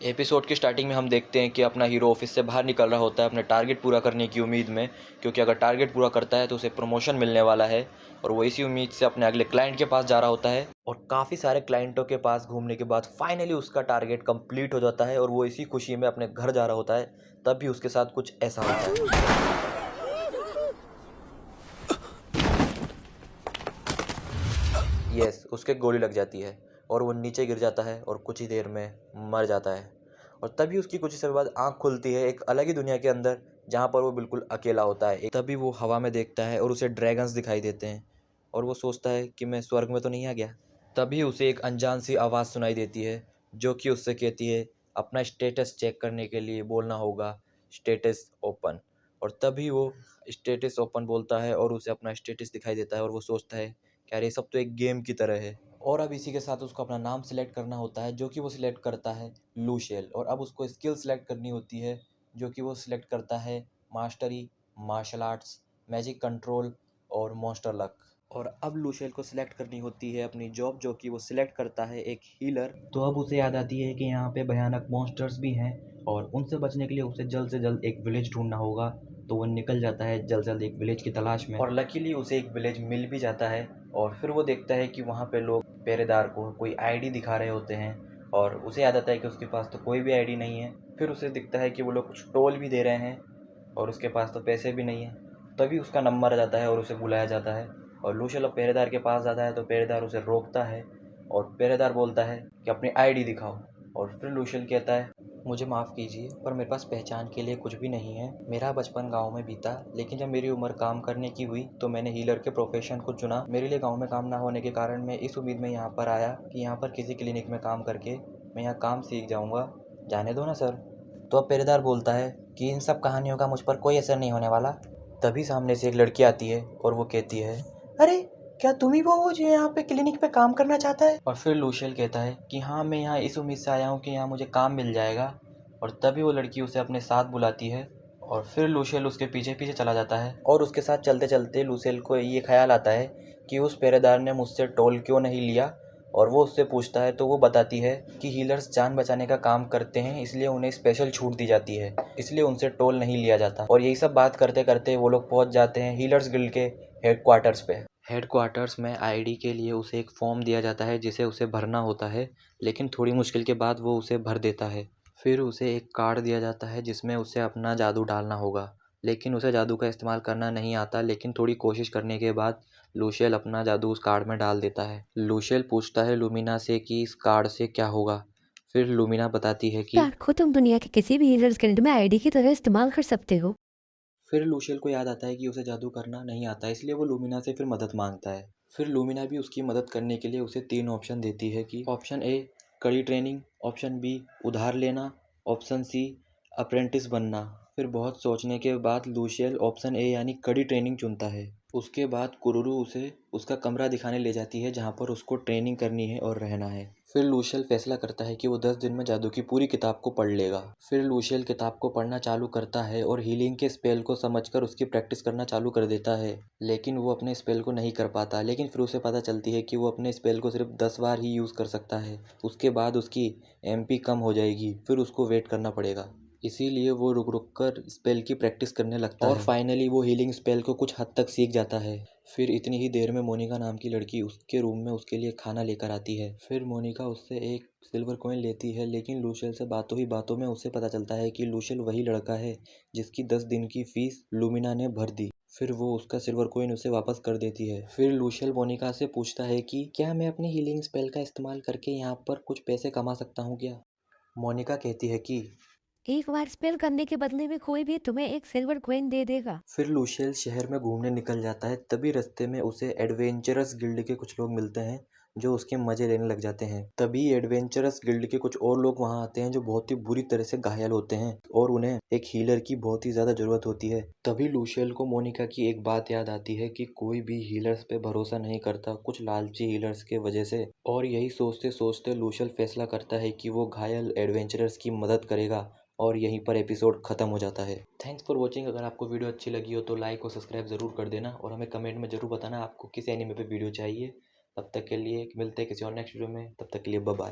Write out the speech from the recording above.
Episode की starting में हम देखते हैं कि अपना हीरो ऑफिस से बाहर निकल रहा होता है अपने टारगेट पूरा करने की उम्मीद में, क्योंकि अगर टारगेट पूरा करता है तो उसे प्रमोशन मिलने वाला है। और वो इसी उम्मीद से अपने अगले क्लाइंट के पास जा रहा होता है और काफ़ी सारे क्लाइंटों के पास घूमने के बाद फाइनली उसका टारगेट कंप्लीट हो जाता है और वो इसी खुशी में अपने घर जा रहा होता है। तब भी उसके साथ कुछ ऐसा होता है। यस, उसके गोली लग जाती है और वो नीचे गिर जाता है और कुछ ही देर में मर जाता है। और तभी उसकी कुछ ही समय बाद आँख खुलती है एक अलग ही दुनिया के अंदर, जहाँ पर वो बिल्कुल अकेला होता है। तभी वो हवा में देखता है और उसे ड्रैगन्स दिखाई देते हैं और वो सोचता है कि मैं स्वर्ग में तो नहीं आ गया। तभी उसे एक अनजान सी आवाज़ सुनाई देती है जो कि उससे कहती है अपना स्टेटस चेक करने के लिए बोलना होगा स्टेटस ओपन। और तभी वो स्टेटस ओपन बोलता है और उसे अपना स्टेटस दिखाई देता है और वो सोचता है कि यार ये सब तो एक गेम की तरह है। और अब इसी के साथ उसको अपना नाम सेलेक्ट करना होता है जो कि वो सिलेक्ट करता है लूशेल। और अब उसको स्किल सेलेक्ट करनी होती है जो कि वो सिलेक्ट करता है mastery, martial arts, magic control और मॉन्स्टर लक। और अब लूशेल को सिलेक्ट करनी होती है अपनी जॉब जो कि वो सिलेक्ट करता है एक हीलर। तो अब उसे याद आती है कि यहाँ पे भयानक मॉन्स्टर्स भी हैं और उनसे बचने के लिए उसे जल्द से जल्द एक विलेज ढूंढना होगा। तो वो निकल जाता है जल्द से जल्द एक विलेज की तलाश में और लकीली उसे एक विलेज मिल भी जाता है। और फिर वो देखता है कि वहाँ पे लोग पहरेदार को कोई आईडी दिखा रहे होते हैं और उसे याद आता है कि उसके पास तो कोई भी आईडी नहीं है। फिर उसे दिखता है कि वो लोग कुछ टोल भी दे रहे हैं और उसके पास तो पैसे भी नहीं हैं। तभी उसका नंबर आ जाता है और उसे बुलाया जाता है और लूशल अब पहरेदार के पास जाता है तो पहरेदार उसे रोकता है और पहरेदार बोलता है कि अपनी आईडी दिखाओ। और फिर लूशल कहता है मुझे माफ़ कीजिए पर मेरे पास पहचान के लिए कुछ भी नहीं है। मेरा बचपन गांव में बीता, लेकिन जब मेरी उम्र काम करने की हुई तो मैंने हीलर के प्रोफेशन को चुना। मेरे लिए गांव में काम ना होने के कारण मैं इस उम्मीद में यहाँ पर आया कि यहाँ पर किसी क्लिनिक में काम करके मैं यहाँ काम सीख जाऊँगा। जाने दो ना सर। तो अब पहरेदार बोलता है कि इन सब कहानियों का मुझ पर कोई असर नहीं होने वाला। तभी सामने से एक लड़की आती है और वो कहती है अरे क्या तुम ही वो हो जो यहाँ पे क्लिनिक पे काम करना चाहता है। और फिर लूशियल कहता है कि हाँ मैं यहाँ इस उम्मीद से आया हूँ कि यहाँ मुझे काम मिल जाएगा। और तभी वो लड़की उसे अपने साथ बुलाती है और फिर लूशियल उसके पीछे पीछे चला जाता है। और उसके साथ चलते चलते लूशियल को ये ख्याल आता है कि उस पहरेदार ने मुझसे टोल क्यों नहीं लिया। और वो उससे पूछता है तो वो बताती है कि हीलर्स जान बचाने का काम करते हैं इसलिए उन्हें स्पेशल छूट दी जाती है, इसलिए उनसे टोल नहीं लिया जाता। और यही सब बात करते करते वो लोग पहुंच जाते हैं हीलर्स गिल्ड के हेडक्वार्टर्स पे। हेडक्वार्टर्स में आईडी के लिए उसे एक फॉर्म दिया जाता है जिसे उसे भरना होता है, लेकिन थोड़ी मुश्किल के बाद वो उसे भर देता है। फिर उसे एक कार्ड दिया जाता है जिसमें उसे अपना जादू डालना होगा, लेकिन उसे जादू का इस्तेमाल करना नहीं आता। लेकिन थोड़ी कोशिश करने के बाद लूशियल अपना जादू उस कार्ड में डाल देता है। लूशियल पूछता है लूमिना से कि इस कार्ड से क्या होगा। फिर लूमिना बताती है कि कार्ड को तुम दुनिया के किसी भी हीलर्स गिल्ड में आईडी की तरह इस्तेमाल कर सकते हो। फिर लूशियल को याद आता है कि उसे जादू करना नहीं आता, इसलिए वो लूमिना से फिर मदद मांगता है। फिर लूमिना भी उसकी मदद करने के लिए उसे 3 ऑप्शन देती है कि ऑप्शन ए कड़ी ट्रेनिंग, ऑप्शन बी उधार लेना, ऑप्शन सी अप्रेंटिस बनना। फिर बहुत सोचने के बाद लूशियल ऑप्शन ए यानी कड़ी ट्रेनिंग चुनता है। उसके बाद कुरुरु उसे उसका कमरा दिखाने ले जाती है जहाँ पर उसको ट्रेनिंग करनी है और रहना है। फिर लूशियल फैसला करता है कि वो 10 दिन में जादू की पूरी किताब को पढ़ लेगा। फिर लूशियल किताब को पढ़ना चालू करता है और हीलिंग के स्पेल को समझकर उसकी प्रैक्टिस करना चालू कर देता है, लेकिन वो अपने स्पेल को नहीं कर पाता। लेकिन फिर उसे पता चलती है कि वो अपने स्पेल को सिर्फ 10 बार ही यूज़ कर सकता है, उसके बाद उसकी एमपी कम हो जाएगी, फिर उसको वेट करना पड़ेगा। इसीलिए वो रुक रुक कर स्पेल की प्रैक्टिस करने लगता है और फाइनली वो हीलिंग स्पेल को कुछ हद तक सीख जाता है। फिर इतनी ही देर में मोनिका नाम की लड़की उसके रूम में उसके लिए खाना लेकर आती है। फिर मोनिका उससे एक सिल्वर कॉइन लेती है, लेकिन लूशियल से बातों ही बातों में उसे पता चलता है कि लूशियल वही लड़का है जिसकी 10 दिन की फीस लूमिना ने भर दी। फिर वो उसका सिल्वर कॉइन उसे वापस कर देती है। फिर लूशियल मोनिका से पूछता है कि क्या मैं अपनी हीलिंग स्पेल का इस्तेमाल करके यहाँ पर कुछ पैसे कमा सकता हूँ क्या। मोनिका कहती है कि एक बार स्पेल करने के बदले में कोई भी तुम्हें एक सिल्वर कॉइन दे देगा। फिर लूशियल शहर में घूमने निकल जाता है। तभी रास्ते में उसे एडवेंचरस गिल्ड के कुछ लोग मिलते हैं जो उसके मजे लेने लग जाते हैं। तभी एडवेंचरस गिल्ड के कुछ और लोग वहां आते हैं जो बहुत ही बुरी तरह से घायल होते हैं और उन्हें एक हीलर की बहुत ही ज्यादा जरूरत होती है। तभी लूशियल को मोनिका की एक बात याद आती है कि कोई भी हीलर्स पे भरोसा नहीं करता कुछ लालची हीलर्स के वजह से। और यही सोचते सोचते लूशियल फैसला करता है कि वो घायल एडवेंचरर्स की मदद करेगा और यहीं पर एपिसोड ख़त्म हो जाता है। Thanks for watching. अगर आपको वीडियो अच्छी लगी हो तो लाइक और सब्सक्राइब ज़रूर कर देना और हमें कमेंट में ज़रूर बताना आपको किस एनीमे पे वीडियो चाहिए। तब तक के लिए मिलते हैं किसी और नेक्स्ट वीडियो में, तब तक के लिए बाय बाय।